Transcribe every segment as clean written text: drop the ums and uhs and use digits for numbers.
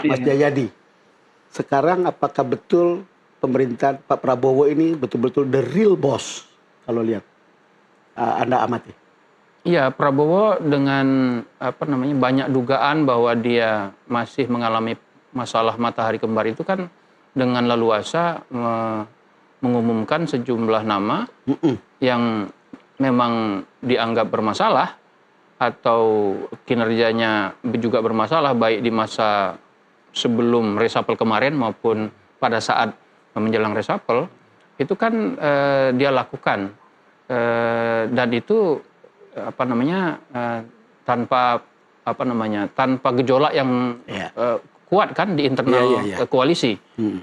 Mas Jayadi. Sekarang apakah betul pemerintahan Pak Prabowo ini betul-betul the real boss kalau lihat Anda amati? Iya, Prabowo dengan banyak dugaan bahwa dia masih mengalami masalah matahari kembar itu kan dengan leluasa mengumumkan sejumlah nama yang memang dianggap bermasalah atau kinerjanya juga bermasalah baik di masa sebelum reshuffle kemarin maupun pada saat menjelang reshuffle itu kan dia lakukan dan itu tanpa tanpa gejolak yang kuat kan di internal koalisi.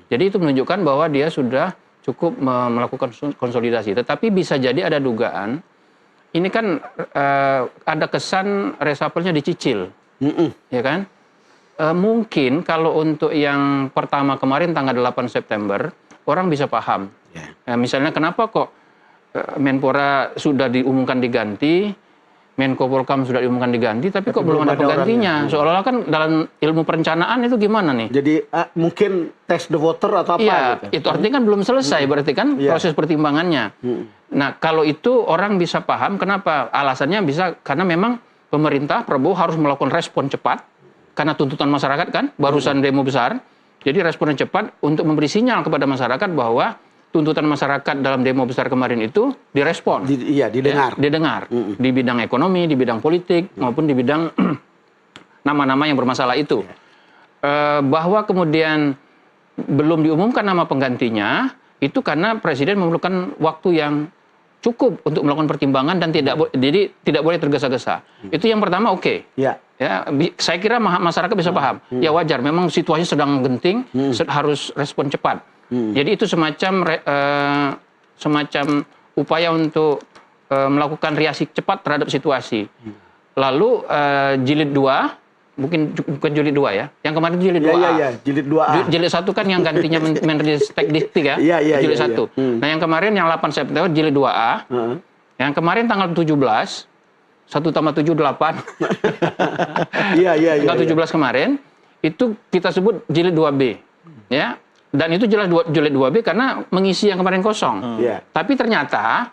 Jadi itu menunjukkan bahwa dia sudah cukup melakukan konsolidasi. Tetapi bisa jadi ada dugaan ini kan ada kesan reshuffle-nya dicicil, ya kan? Mungkin kalau untuk yang pertama kemarin tanggal 8 September orang bisa paham. Misalnya kenapa kok Menpora sudah diumumkan diganti, Menko Polkam sudah diumumkan diganti, tapi kok belum ada penggantinya? Seolah-olah kan dalam ilmu perencanaan itu gimana nih? Jadi mungkin test the water atau apa? Iya, gitu. Itu artinya kan belum selesai, berarti kan proses pertimbangannya. Nah, kalau itu orang bisa paham kenapa? Alasannya bisa karena memang pemerintah Prabowo harus melakukan respon cepat karena tuntutan masyarakat kan, barusan demo besar. Jadi responnya cepat untuk memberi sinyal kepada masyarakat bahwa tuntutan masyarakat dalam demo besar kemarin itu direspon. Didengar. Didengar. Di bidang ekonomi, di bidang politik, maupun di bidang nama-nama yang bermasalah itu. Bahwa kemudian belum diumumkan nama penggantinya, itu karena Presiden memerlukan waktu yang cukup untuk melakukan pertimbangan dan tidak boleh tergesa-gesa. Itu yang pertama Ya, saya kira masyarakat bisa paham. Ya wajar, memang situasi sedang genting, harus respon cepat. Jadi itu semacam upaya untuk melakukan reaksi cepat terhadap situasi. Lalu jilid 2, bukan jilid 2 ya. Yang kemarin jilid 2A. Iya, jilid 2A. Jilid 1 kan yang gantinya Menteri Stekdikti ya. Jilid 1. Nah, yang kemarin yang 8 September jilid 2A. Yang kemarin tanggal 17 1 tambah 7 8. Tanggal 17 kemarin itu kita sebut jilid 2B. Ya. Dan itu jelas jilid 2B karena mengisi yang kemarin kosong. Tapi ternyata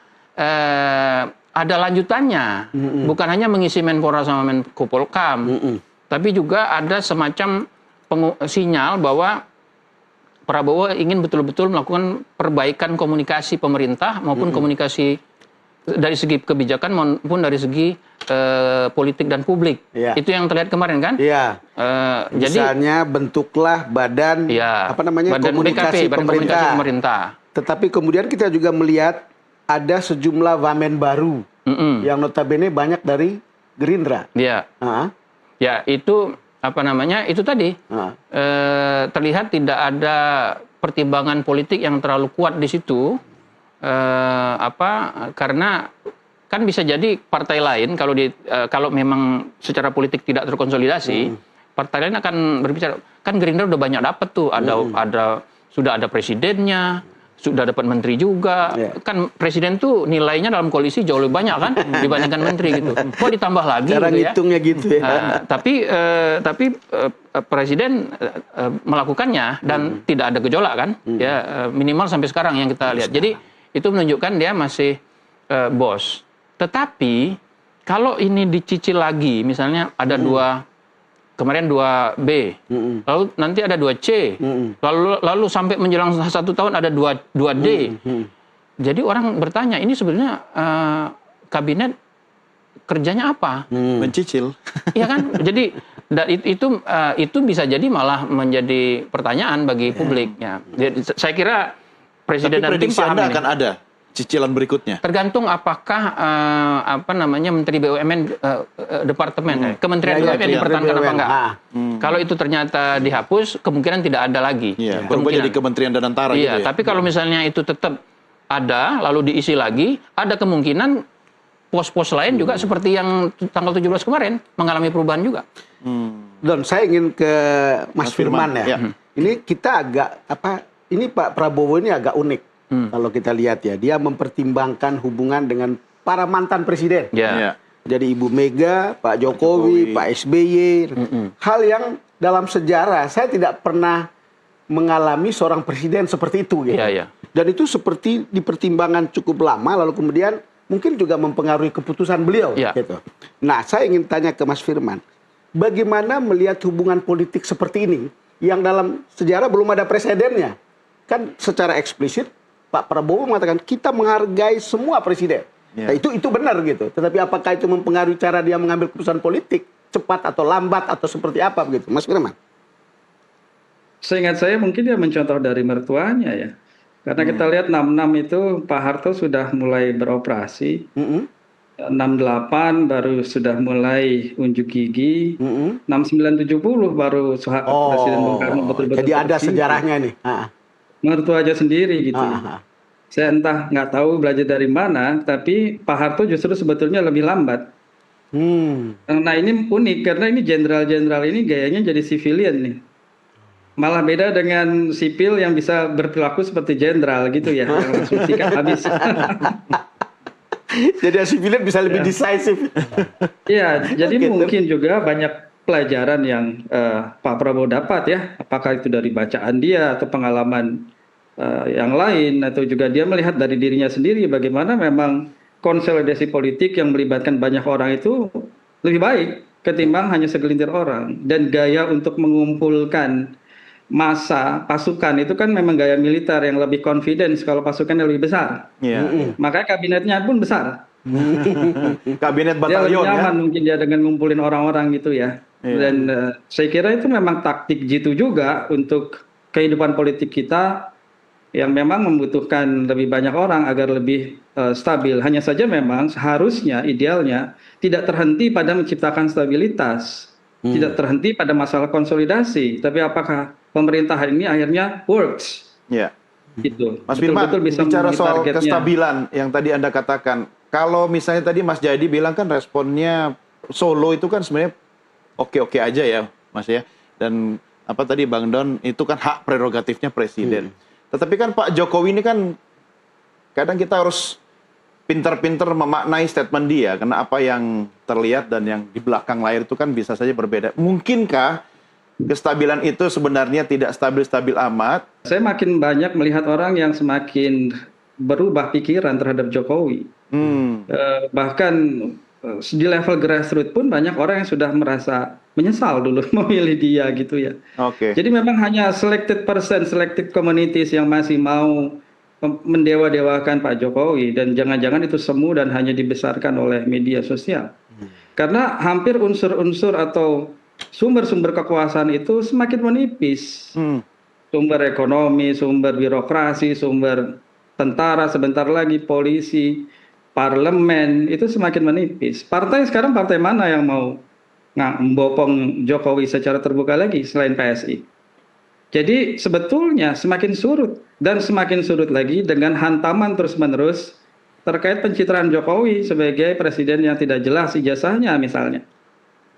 ada lanjutannya. Bukan hanya mengisi Menpora sama Menko Polkam. Tapi juga ada semacam sinyal bahwa Prabowo ingin betul-betul melakukan perbaikan komunikasi pemerintah maupun komunikasi dari segi kebijakan maupun dari segi politik dan publik. Itu yang terlihat kemarin kan? Misalnya bentuklah badan badan komunikasi pemerintah. Tetapi kemudian kita juga melihat ada sejumlah wamen baru yang notabene banyak dari Gerindra. Ya, itu itu tadi terlihat tidak ada pertimbangan politik yang terlalu kuat di situ. Karena kan bisa jadi partai lain kalau memang secara politik tidak terkonsolidasi, partai lain akan berbicara kan Gerindra udah banyak dapat tuh, sudah ada presidennya, sudah dapat menteri juga. Kan presiden tuh nilainya dalam koalisi jauh lebih banyak kan dibandingkan menteri gitu. Kok ditambah lagi cara gitu ya? Ngitungnya gitu ya. Tapi presiden melakukannya dan tidak ada gejolak kan? Minimal sampai sekarang yang kita lihat. Jadi itu menunjukkan dia masih bos. Tetapi kalau ini dicicil lagi, misalnya ada kemarin 2B, lalu nanti ada 2C, lalu sampai menjelang 1 tahun ada 2D. Jadi orang bertanya, ini sebenarnya kabinet kerjanya apa? Mencicil. Iya kan? Jadi itu bisa jadi malah menjadi pertanyaan bagi publik. Jadi, saya kira Presiden dan tim paham Anda akan ada cicilan berikutnya. Tergantung apakah Menteri BUMN departemen Kementerian BUMN dipertahankan apa enggak. Kalau itu ternyata dihapus, kemungkinan tidak ada lagi. Berubah jadi Kementerian dan Antara gitu ya. Tapi kalau misalnya itu tetap ada lalu diisi lagi, ada kemungkinan pos-pos lain juga seperti yang tanggal 17 kemarin mengalami perubahan juga. Don, saya ingin ke Mas Firman ya. Ini kita agak ini Pak Prabowo ini agak unik. Kalau kita lihat ya, dia mempertimbangkan hubungan dengan para mantan presiden. Jadi Ibu Mega, Pak Jokowi, Pak SBY. Hal yang dalam sejarah saya tidak pernah mengalami seorang presiden seperti itu gitu. Dan itu seperti dipertimbangkan cukup lama lalu kemudian mungkin juga mempengaruhi keputusan beliau gitu. Nah, saya ingin tanya ke Mas Firman, bagaimana melihat hubungan politik seperti ini yang dalam sejarah belum ada presidennya? Kan secara eksplisit Pak Prabowo mengatakan kita menghargai semua presiden. Nah, itu benar gitu. Tetapi apakah itu mempengaruhi cara dia mengambil keputusan politik cepat atau lambat atau seperti apa begitu, Mas Firman? Seingat saya mungkin dia mencontoh dari mertuanya ya. Karena kita lihat 66 itu Pak Harto sudah mulai beroperasi. 68 baru sudah mulai unjuk gigi. 69-70 baru Presiden Bung Karno betul-betul. Jadi ada sejarahnya nih. Mertua aja sendiri gitu. Saya entah nggak tahu belajar dari mana, tapi Pak Harto justru sebetulnya lebih lambat. Nah ini unik karena ini jenderal-jenderal ini gayanya jadi civilian nih. Malah beda dengan sipil yang bisa berperilaku seperti jenderal gitu ya, yang langsung sikat habis. Jadi civilian bisa lebih decisive. Iya, jadi mungkin juga banyak pelajaran yang Pak Prabowo dapat ya, apakah itu dari bacaan dia atau pengalaman yang lain, atau juga dia melihat dari dirinya sendiri bagaimana memang konsolidasi politik yang melibatkan banyak orang itu lebih baik ketimbang hanya segelintir orang. Dan gaya untuk mengumpulkan massa pasukan itu kan memang gaya militer yang lebih confidence kalau pasukannya lebih besar. Makanya kabinetnya pun besar. Kabinet batalion dia lebih nyaman mungkin dia dengan ngumpulin orang-orang gitu ya. Dan saya kira itu memang taktik jitu juga untuk kehidupan politik kita yang memang membutuhkan lebih banyak orang agar lebih stabil. Hanya saja memang seharusnya idealnya tidak terhenti pada menciptakan stabilitas, tidak terhenti pada masalah konsolidasi. Tapi apakah pemerintahan ini akhirnya works? Gitu. Mas Firman, bicara soal kestabilan yang tadi Anda katakan, kalau misalnya tadi Mas Jayadi bilang kan responnya Solo itu kan sebenarnya oke-oke aja ya, Mas ya. Dan apa tadi Bang Don itu kan hak prerogatifnya presiden. Tetapi kan Pak Jokowi ini kan kadang kita harus pinter-pinter memaknai statement dia, karena apa yang terlihat dan yang di belakang layar itu kan bisa saja berbeda. Mungkinkah kestabilan itu sebenarnya tidak stabil-stabil amat? Saya makin banyak melihat orang yang semakin berubah pikiran terhadap Jokowi. Bahkan di level grassroots pun banyak orang yang sudah merasa menyesal dulu memilih dia gitu ya. Jadi memang hanya selected person, selected communities yang masih mau mendewa-dewakan Pak Jokowi, dan jangan-jangan itu semu dan hanya dibesarkan oleh media sosial. Karena hampir unsur-unsur atau sumber-sumber kekuasaan itu semakin menipis. Sumber ekonomi, sumber birokrasi, sumber tentara, sebentar lagi polisi, parlemen, itu semakin menipis. Partai sekarang partai mana yang mau membopong Jokowi secara terbuka lagi selain PSI? Jadi sebetulnya semakin surut dan semakin surut lagi dengan hantaman terus-menerus terkait pencitraan Jokowi sebagai presiden yang tidak jelas ijazahnya misalnya.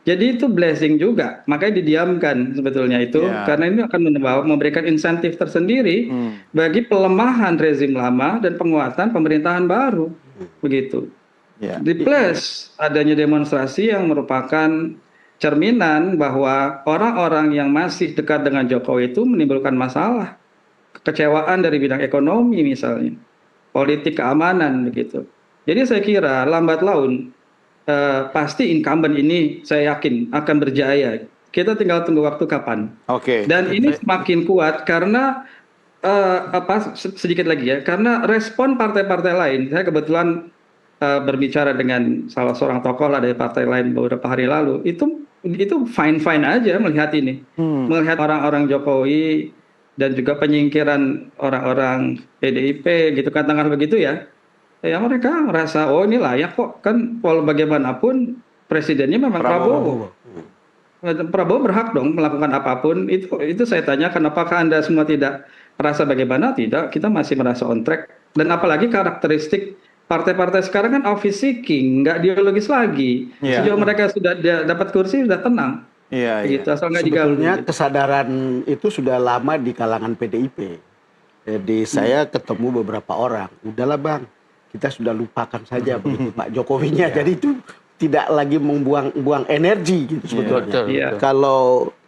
Jadi itu blessing juga, makanya didiamkan sebetulnya itu, karena ini akan memberikan insentif tersendiri bagi pelemahan rezim lama dan penguatan pemerintahan baru, begitu. Di plus adanya demonstrasi yang merupakan cerminan bahwa orang-orang yang masih dekat dengan Jokowi itu menimbulkan masalah, kekecewaan dari bidang ekonomi misalnya, politik keamanan begitu. Jadi saya kira lambat laun pasti incumbent ini saya yakin akan berjaya. Kita tinggal tunggu waktu kapan. Dan ini semakin kuat karena sedikit lagi ya, karena respon partai-partai lain. Saya kebetulan berbicara dengan salah seorang tokoh lah dari partai lain beberapa hari lalu. Itu fine-fine aja melihat ini, melihat orang-orang Jokowi dan juga penyingkiran orang-orang PDIP gitu, katakan begitu ya. Ya mereka merasa oh ini layak kok, kan walau bagaimanapun presidennya memang Prabowo. Prabowo berhak dong melakukan apapun. Itu saya tanyakan, apakah Anda semua tidak merasa bagaimana? Tidak, kita masih merasa on track. Dan apalagi karakteristik partai-partai sekarang kan office seeking, nggak ideologis lagi. Sejauh mereka sudah dapat kursi sudah tenang. Gitu, asal nggak diganggu. Sebetulnya kesadaran itu sudah lama di kalangan PDIP. Jadi saya ketemu beberapa orang, udahlah Bang, kita sudah lupakan saja begitu Pak Jokowinya. Jadi itu tidak lagi membuang energi gitu sebetulnya. Betul, betul. Kalau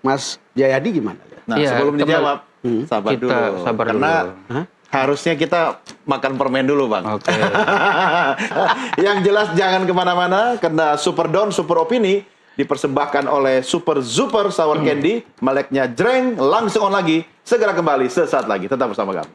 Mas Jayadi gimana? Nah, sebelum dijawab, sabar kita dulu. sabar Karena dulu. harusnya kita makan permen dulu, Bang. Oke. Yang jelas jangan kemana-mana, karena Super Don, Super Opini dipersembahkan oleh Super Super Sour Candy. Meleknya jreng, langsung on lagi. Segera kembali sesaat lagi. Tetap bersama kami.